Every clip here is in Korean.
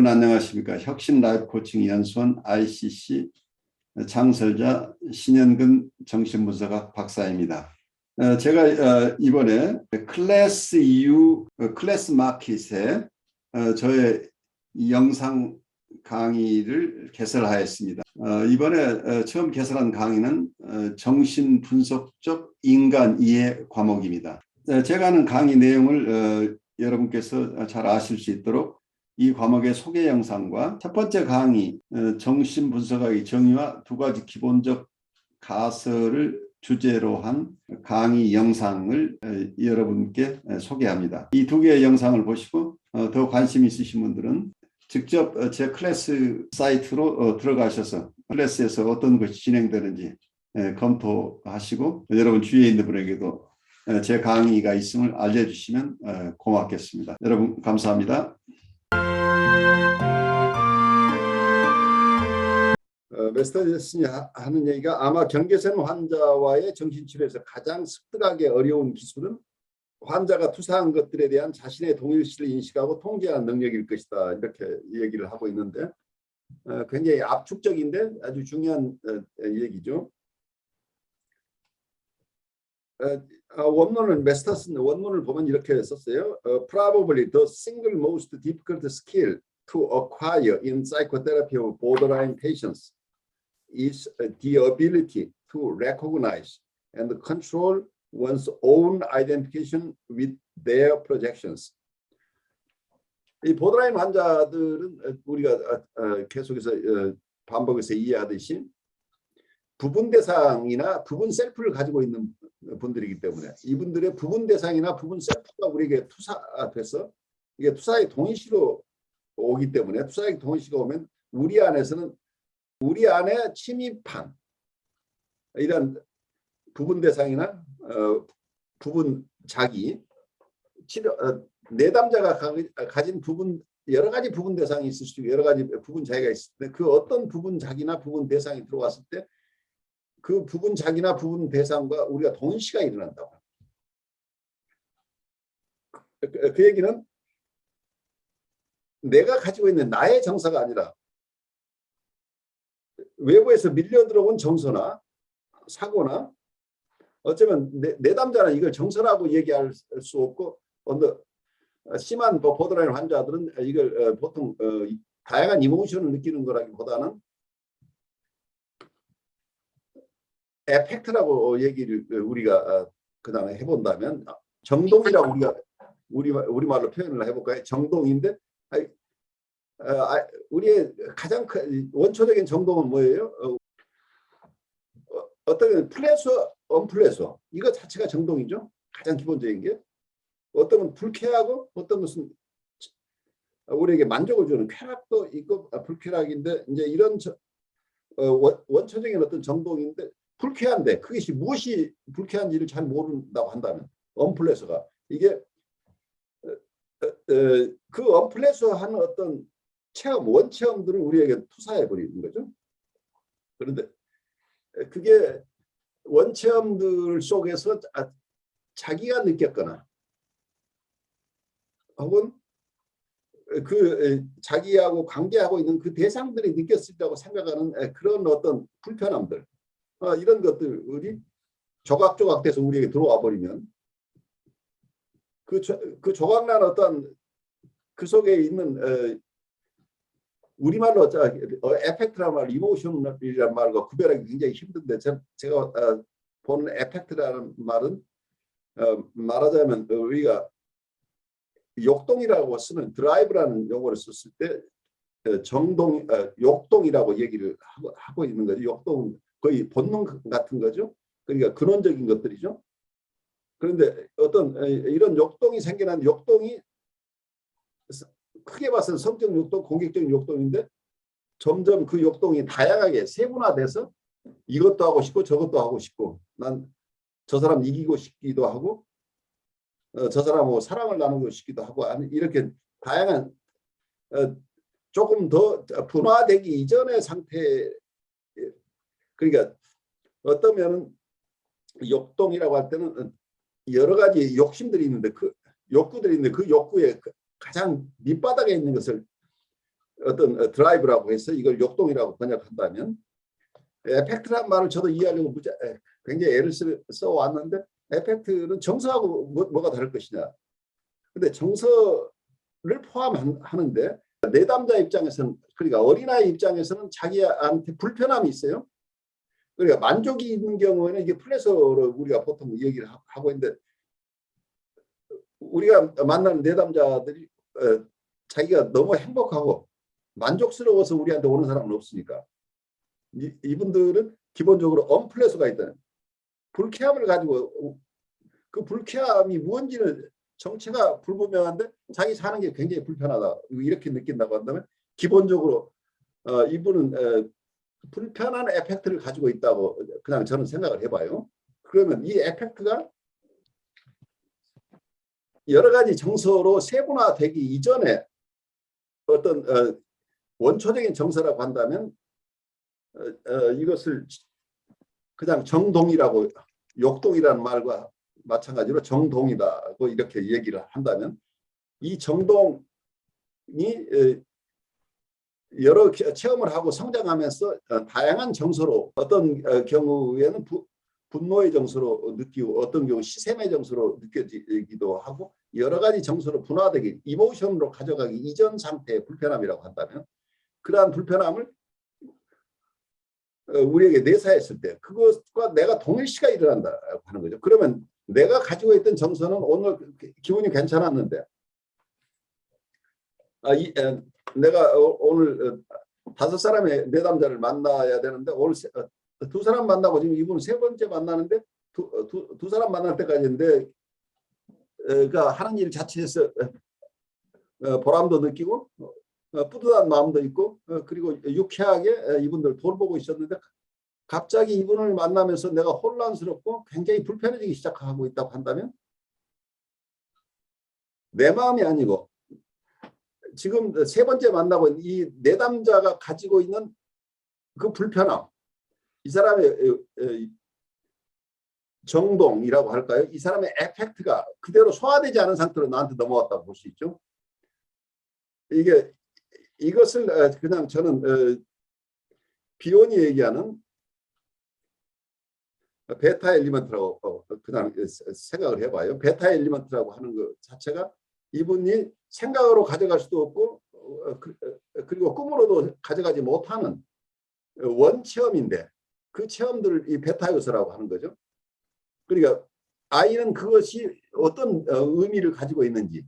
안녕하십니까. 혁신 라이프 코칭 연수원 ICC 창설자 신현근 정신분석학 박사입니다. 제가 이번에 클래스 EU 클래스 마켓에 저의 영상 강의를 개설하였습니다. 이번에 처음 개설한 강의는 정신분석적 인간 이해 과목입니다. 제가 하는 강의 내용을 여러분께서 잘 아실 수 있도록 이 과목의 소개 영상과 첫 번째 강의 정신분석학의 정의와 두 가지 기본적 가설을 주제로 한 강의 영상을 여러분께 소개합니다. 이 두 개의 영상을 보시고 더 관심 있으신 분들은 직접 제 클래스 사이트로 들어가셔서 클래스에서 어떤 것이 진행되는지 검토하시고 여러분 주위에 있는 분에게도 제 강의가 있음을 알려주시면 고맙겠습니다. 여러분 감사합니다. 메스터슨이 하는 얘기가 아마 경계선 환자와의 정신치료에서 가장 습득하기 어려운 기술은 환자가 투사한 것들에 대한 자신의 동일시를 인식하고 통제하는 능력일 것이다. 이렇게 얘기를 하고 있는데 굉장히 압축적인데 아주 중요한 얘기죠. 원론은 메스터슨 원론을 보면 이렇게 썼어요. Probably the single most difficult skill to acquire in psychotherapy of borderline patients is the ability to recognize and control one's own identification with their projections. 이 보더라인 환자들은 우리가 계속해서 반복해서 이해하듯이 부분 대상이나 부분 셀프를 가지고 있는 분들이기 때문에 이분들의 부분 대상이나 부분 셀프가 우리에게 투사돼서 이게 투사의 동의시로 오기 때문에 투사의 동의시가 오면 우리 안에서는 우리 안에 침입한 이런 부분 대상이나 부분 자기 내담자가 가진 부분 여러 가지 부분 대상이 있을 수 있고 여러 가지 부분 자기가 있을 때 그 어떤 부분 자기나 부분 대상이 들어왔을 때 그 부분 자기나 부분 대상과 우리가 동시가 일어난다고. 그 얘기는 내가 가지고 있는 나의 정서가 아니라 외부에서 밀려 들어온 정서나 사고나 어쩌면 내담자는 이걸 정서라고 얘기할 수 없고 심한 보더라인 환자들은 이걸 보통 다양한 이모션을 느끼는 거라기보다는 에펙트라고 얘기를 우리가 그다음에 해본다면 정동이라고 우리말로 표현을 해볼까요? 정동인데 우리의 가장 원초적인 정동은 뭐예요? 어떤 플레소, 언플레소 이거 자체가 정동이죠. 가장 기본적인 게 어떤 건 불쾌하고 어떤 것은 우리에게 만족을 주는 쾌락도 있고 불쾌락인데 이제 이런 원초적인 어떤 정동인데 불쾌한데 그것이 무엇이 불쾌한지를 잘 모른다고 한다면 언플레소가 이게 그 언플레소 하는 어떤 체험 원체험들을 우리에게 투사해 버리는 거죠. 그런데 그게 원체험들 속에서 자기가 느꼈거나 혹은 그 자기하고 관계하고 있는 그 대상들이 느꼈다고 생각하는 그런 어떤 불편함들 이런 것들이 조각조각 돼서 우리에게 들어와 버리면 그 조각난 어떤 그 속에 있는 우리말로 에펙트라는 말, 이모션이라는 말과 구별하기 굉장히 힘든데 제가 보는 에펙트라는 말은 말하자면 우리가 욕동이라고 쓰는 드라이브라는 용어를 썼을 때 욕동이라고 얘기를 하고 있는 거죠. 욕동은 거의 본능 같은 거죠. 그러니까 근원적인 것들이죠. 그런데 어떤 이런 욕동이 생겨난 욕동이 크게 봐서는 성적 욕동, 공격적인 욕동인데 점점 그 욕동이 다양하게 세분화돼서 이것도 하고 싶고 저것도 하고 싶고 난 저 사람 이기고 싶기도 하고 저 사람하고 사랑을 나누고 싶기도 하고 이렇게 다양한 조금 더 분화되기 이전의 상태 그러니까 어떠면 욕동이라고 할 때는 여러 가지 욕심들이 있는데 그 욕구들이 있는데 그 욕구의 가장 밑바닥에 있는 것을 어떤 드라이브라고 해서 이걸 역동이라고 번역한다면 에펙트란 말을 저도 이해하려고 굉장히 애를 써왔는데 에펙트는 정서하고 뭐가 다를 것이냐. 근데 정서를 포함하는데 내담자 입장에서는 그러니까 어린아이 입장에서는 자기한테 불편함이 있어요. 그러니까 만족이 있는 경우에는 이게 플레서로 우리가 보통 얘기를 하고 있는데 우리가 만나는 내담자들이 자기가 너무 행복하고 만족스러워서 우리한테 오는 사람은 없으니까 이분들은 기본적으로 언플레서가 있다는 불쾌함을 가지고 그 불쾌함이 무언지는 정체가 불분명한데 자기 사는 게 굉장히 불편하다 이렇게 느낀다고 한다면 기본적으로 이분은 불편한 에펙트를 가지고 있다고 그냥 저는 생각을 해봐요. 그러면 이 에펙트가 여러 가지 정서로 세분화되기 이전에 어떤 원초적인 정서라고 한다면 이것을 그냥 정동이라고 역동이라는 말과 마찬가지로 정동이다고 이렇게 얘기를 한다면 이 정동이 여러 체험을 하고 성장하면서 다양한 정서로 어떤 경우에는 분노의 정서로 느끼고 어떤 경우 시샘의 정서로 느껴지기도 하고 여러 가지 정서로 분화되기 이모션으로 가져가기 이전 상태의 불편함이라고 한다면 그러한 불편함을 우리에게 내사했을 때 그것과 내가 동일시가 일어난다고 하는 거죠. 그러면 내가 가지고 있던 정서는 오늘 기분이 괜찮았는데 내가 오늘 5사람의 내담자를 만나야 되는데 오늘 2사람 만나고 지금 이분 3번째 만나는데 두 사람 만날 때까지인데 그러니까 하는 일 자체에서 보람도 느끼고 뿌듯한 마음도 있고 그리고 유쾌하게 이분들 돌보고 있었는데 갑자기 이분을 만나면서 내가 혼란스럽고 굉장히 불편해지기 시작하고 있다고 한다면 내 마음이 아니고 지금 3번째 만나고 있는 이 내담자가 가지고 있는 그 불편함 이 사람의 정동이라고 할까요? 이 사람의 에펙트가 그대로 소화되지 않은 상태로 나한테 넘어왔다고 볼 수 있죠. 이것을 그냥 저는 비온이 얘기하는 베타 엘리먼트라고 그냥 생각을 해봐요. 베타 엘리먼트라고 하는 것 자체가 이분이 생각으로 가져갈 수도 없고 그리고 꿈으로도 가져가지 못하는 원체험인데 그 체험들을 이 베타 요소라고 하는 거죠. 그러니까 아이는 그것이 어떤 의미를 가지고 있는지를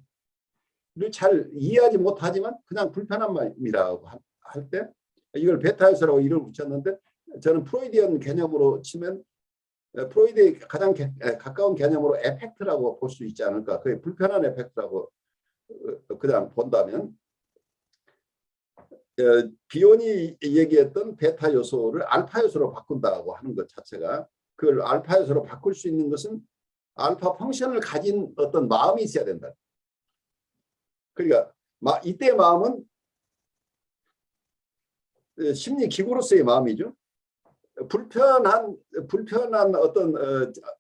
잘 이해하지 못하지만 그냥 불편한 마음이라고 할 때 이걸 베타 요소라고 이름을 붙였는데 저는 프로이디언 개념으로 치면 프로이드의 가장 가까운 개념으로 에펙트라고 볼 수 있지 않을까. 그게 불편한 에펙트라고 그냥 본다면 비온이 얘기했던 베타 요소를 알파 요소로 바꾼다고 하는 것 자체가 그걸 알파 요소로 바꿀 수 있는 것은 알파 펑션을 가진 어떤 마음이 있어야 된다. 그러니까 이때 마음은 심리 기구로서의 마음이죠. 불편한 어떤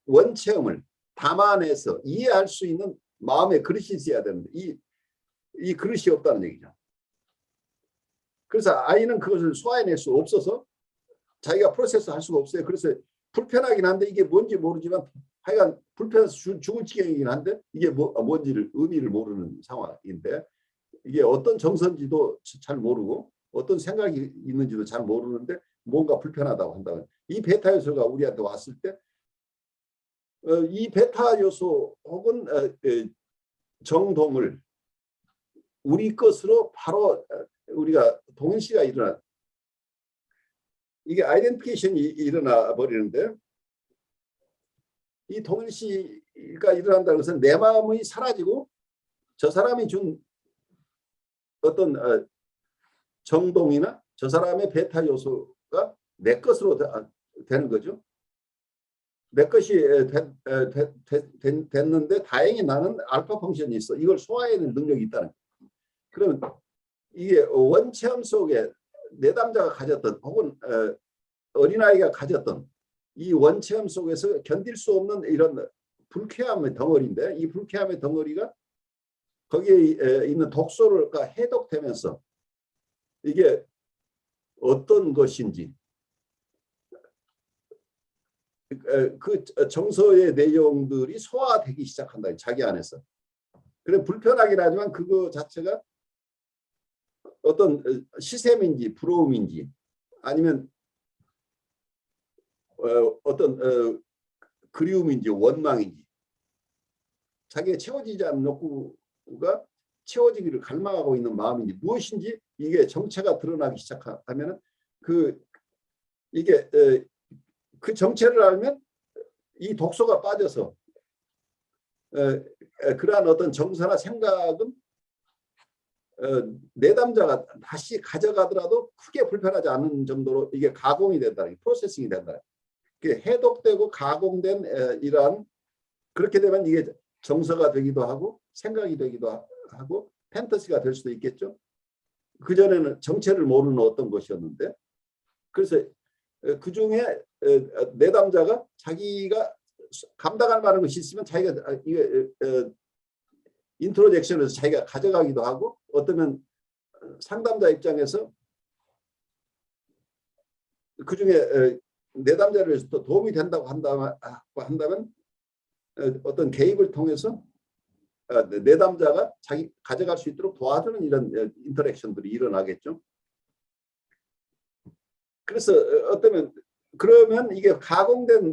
원체험을 담아내서 이해할 수 있는 마음의 그릇이 있어야 되는데 이 그릇이 없다는 얘기죠. 그래서 아이는 그것을 소화해낼 수 없어서 자기가 프로세스 할 수가 없어요. 그래서 불편하긴 한데 이게 뭔지 모르지만 하여간 불편해서 죽을 지경이긴 한데 이게 뭔지를 의미를 모르는 상황인데 이게 어떤 정서인지도 잘 모르고 어떤 생각이 있는지도 잘 모르는데 뭔가 불편하다고 한다면 이 베타 요소가 우리한테 왔을 때 이 베타 요소 혹은 정동을 우리 것으로 바로 우리가 동일시가 일어나 이게 아이덴티피케이션이 일어나 버리는데 이 동일시가 일어난다는 것은 내 마음이 사라지고 저 사람이 준 어떤 정동이나 저 사람의 베타 요소가 내 것으로 되는 거죠. 내 것이 됐는데 다행히 나는 알파 펑션이 있어. 이걸 소화해낼 능력이 있다는. 그러면 이게 원체험 속에 내담자가 가졌던 혹은 어린아이가 가졌던 이 원체험 속에서 견딜 수 없는 이런 불쾌함의 덩어리인데 이 불쾌함의 덩어리가 거기에 있는 독소가 해독되면서 이게 어떤 것인지 그 정서의 내용들이 소화되기 시작한다. 자기 안에서. 그래 불편하긴 하지만 그거 자체가 어떤 시샘인지 부러움인지 아니면 어떤 그리움인지 원망인지 자기가 채워지지 않는 욕구가 채워지기를 갈망하고 있는 마음인지 무엇인지 이게 정체가 드러나기 시작하면 이게 그 정체를 알면 이 독소가 빠져서 그러한 어떤 정서나 생각은 내담자가 다시 가져가더라도 크게 불편하지 않은 정도로 이게 가공이 된다, 프로세싱이 된다. 이게 해독되고 가공된 이러한 그렇게 되면 이게 정서가 되기도 하고 생각이 되기도 하고 판타지가 될 수도 있겠죠. 그전에는 정체를 모르는 어떤 것이었는데 그래서 그중에 내담자가 자기가 감당할 만한 것이 있으면 자기가 이게 인트로젝션에서 자기가 가져가기도 하고 어쩌면 상담자 입장에서 그중에 내담자를 위해서 또 도움이 된다고 한다면 어떤 개입을 통해서 내담자가 자기 가져갈 수 있도록 도와주는 이런 인터랙션들이 일어나겠죠. 그래서 어쩌면 그러면 이게 가공된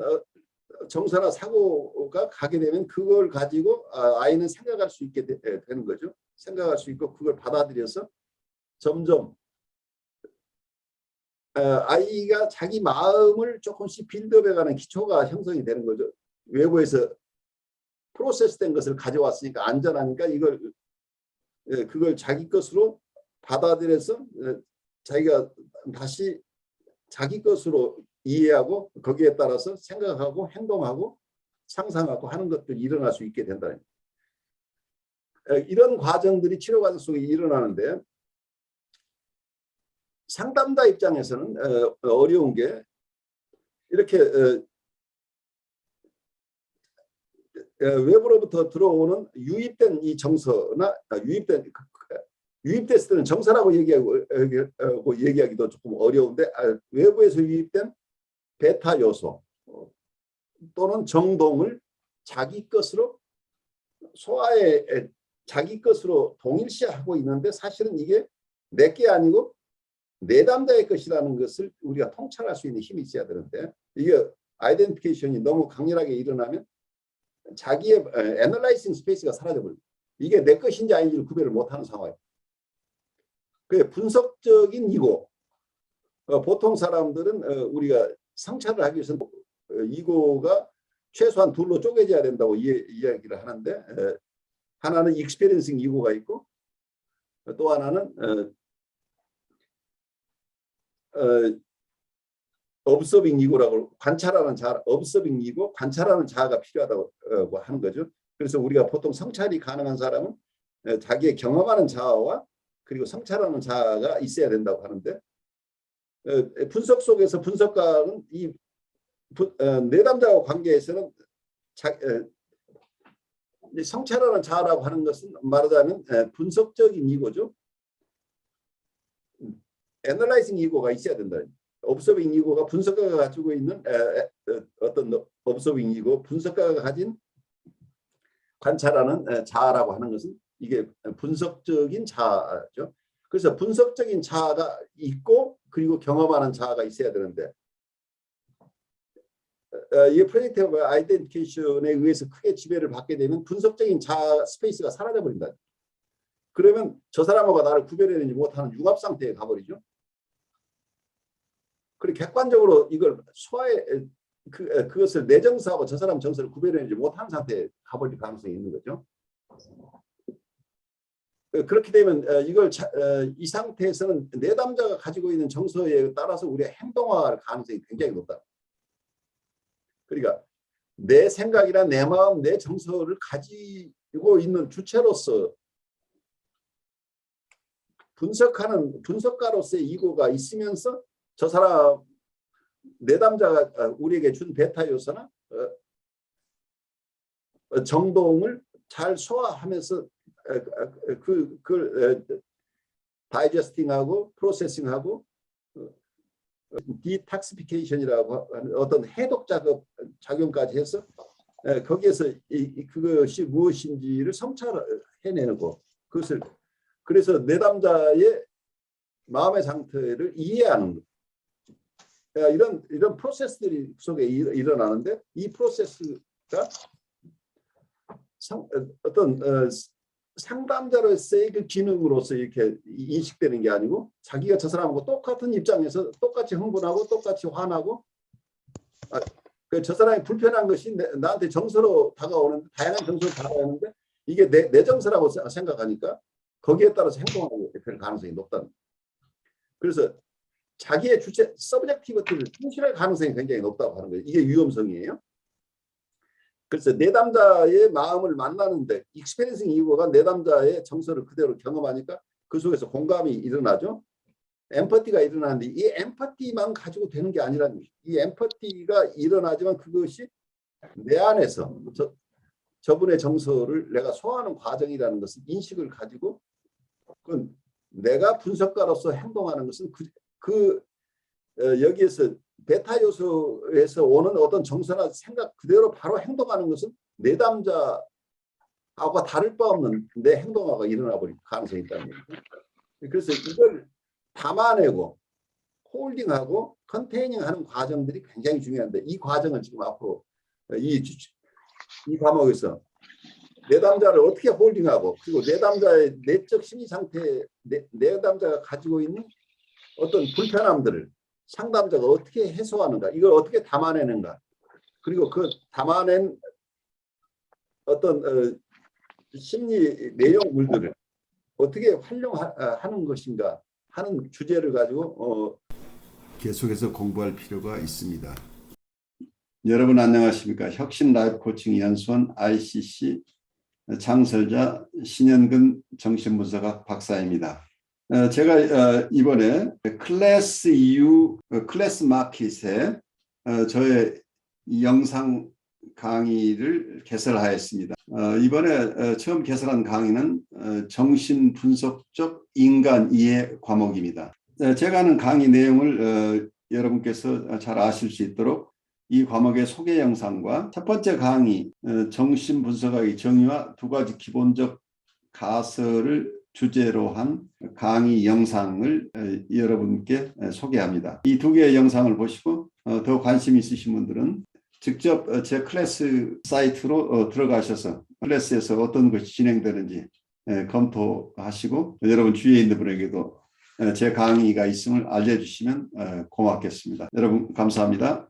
정서나 사고가 가게 되면 그걸 가지고 아이는 생각할 수 있게 되는 거죠. 생각할 수 있고 그걸 받아들여서 점점 아이가 자기 마음을 조금씩 빌드업해가는 기초가 형성이 되는 거죠. 외부에서 프로세스된 것을 가져왔으니까 안전하니까 그걸 자기 것으로 받아들여서 자기가 다시 자기 것으로 이해하고 거기에 따라서 생각하고 행동하고 상상하고 하는 것들이 일어날 수 있게 된다. 이런 과정들이 치료 과정 속에 일어나는데 상담자 입장에서는 어려운 게 이렇게 외부로부터 들어오는 유입된 이 정서나 유입됐을 때는 정서라고 얘기하기도 조금 어려운데 외부에서 유입된 베타 요소 또는 정동을 자기 것으로 자기 것으로 동일시하고 있는데 사실은 이게 내게 아니고 내담자의 것이라는 것을 우리가 통찰할 수 있는 힘이 있어야 되는데 이게 아이덴티피케이션이 너무 강렬하게 일어나면 자기의 애널라이징 스페이스가 사라져버립니다. 이게 내 것인지 아닌지를 구별을 못하는 상황이에요. 그 분석적인 이고 보통 사람들은 우리가 성찰을 하기 위해서는 이고가 최소한 둘로 쪼개져야 된다고 이야기를 하는데 하나는 익스페리언싱 이고가 있고 또 하나는 observing 이고라고 관찰하는 자, observing 이고 관찰하는 자아가 필요하다고 하는 거죠. 그래서 우리가 보통 성찰이 가능한 사람은 자기의 경험하는 자아와 그리고 성찰하는 자아가 있어야 된다고 하는데 분석 속에서 분석가는 이 내담자와 관계에서는 성찰하는 자아라고 하는 것은 말하자면 분석적인 이고죠. 애널라이징 이고가 있어야 된다. observing 이고가 분석가가 가지고 있는 어떤 observing 이고, 분석가가 가진 관찰하는 자아라고 하는 것은 이게 분석적인 자아죠. 그래서 분석적인 자아가 있고 그리고 경험하는 자아가 있어야 되는데 이 프로젝티브 아이덴티케이션에 의해서 크게 지배를 받게 되면 분석적인 자아 스페이스가 사라져 버린다. 그러면 저 사람하고 나를 구별해내지 못하는 융합 상태에 가버리죠. 그리고 객관적으로 이걸 그것을 내 정서하고 저 사람 정서를 구별해내지 못하는 상태에 가버릴 가능성이 있는 거죠. 그렇게 되면 이 상태에서는 내담자가 가지고 있는 정서에 따라서 우리가 행동할 가능성이 굉장히 높다. 그러니까 내 생각이나 내 마음, 내 정서를 가지고 있는 주체로서 분석가로서의 이고가 있으면서 저 사람 내담자가 우리에게 준 베타 요소나 정동을 잘 소화하면서 그걸 다이제스팅하고 프로세싱하고 디톡시피케이션이라고 하는 어떤 해독 작용까지 해서 거기에서 그것이 무엇인지를 성찰해내고 그것을 그래서 내담자의 마음의 상태를 이해하는 것. 이런 프로세스들이 속에 일어나는데 이 프로세스가 어떤 상담자로서의 그 기능으로서 이렇게 인식되는 게 아니고 자기가 저 사람하고 똑같은 입장에서 똑같이 흥분하고 똑같이 화나고 저 사람이 불편한 것이 나한테 정서로 다가오는데 다양한 정서로 다가오는데 이게 내 정서라고 생각하니까 거기에 따라서 행동하게 될 가능성이 높다는. 그래서 자기의 주체 서브젝티비티를 충실할 가능성이 굉장히 높다고 하는 거예요. 이게 위험성이에요. 그래서 내담자의 마음을 만나는데 익스페리언싱 이후가 내담자의 정서를 그대로 경험하니까 그 속에서 공감이 일어나죠. 엠퍼티가 일어나는데 이 엠퍼티만 가지고 되는 게 아니라는 거죠. 이 엠퍼티가 일어나지만 그것이 내 안에서 저분의 정서를 내가 소화하는 과정이라는 것은 인식을 가지고 그건 내가 분석가로서 행동하는 것은 여기에서 베타 요소에서 오는 어떤 정서나 생각 그대로 바로 행동하는 것은 내담자하고 다를 바 없는 내 행동하고 일어나 버릴 가능성이 있다는 거죠. 그래서 이걸 담아내고 홀딩하고 컨테이닝하는 과정들이 굉장히 중요한데 이 과정을 지금 앞으로 이 과목에서 내담자를 어떻게 홀딩하고 그리고 내담자의 내적 심리 상태 내담자가 가지고 있는 어떤 불편함들을 상담자가 어떻게 해소하는가 이걸 어떻게 담아내는가 그리고 그 담아낸 어떤 심리 내용물들을 어떻게 활용하는 것인가 하는 주제를 가지고 계속해서 공부할 필요가 있습니다. 여러분 안녕하십니까? 혁신 라이프 코칭 연수원 ICC 창설자 신현근 정신분석학 박사입니다. 제가 이번에 클래스 EU 클래스 마켓에 저의 영상 강의를 개설하였습니다. 이번에 처음 개설한 강의는 정신분석적 인간 이해 과목입니다. 제가 하는 강의 내용을 여러분께서 잘 아실 수 있도록 이 과목의 소개 영상과 첫 번째 강의 정신분석학의 정의와 두 가지 기본적 가설을 주제로 한 강의 영상을 여러분께 소개합니다. 이 두 개의 영상을 보시고 더 관심 있으신 분들은 직접 제 클래스 사이트로 들어가셔서 클래스에서 어떤 것이 진행되는지 검토하시고 여러분 주위에 있는 분에게도 제 강의가 있음을 알려주시면 고맙겠습니다. 여러분 감사합니다.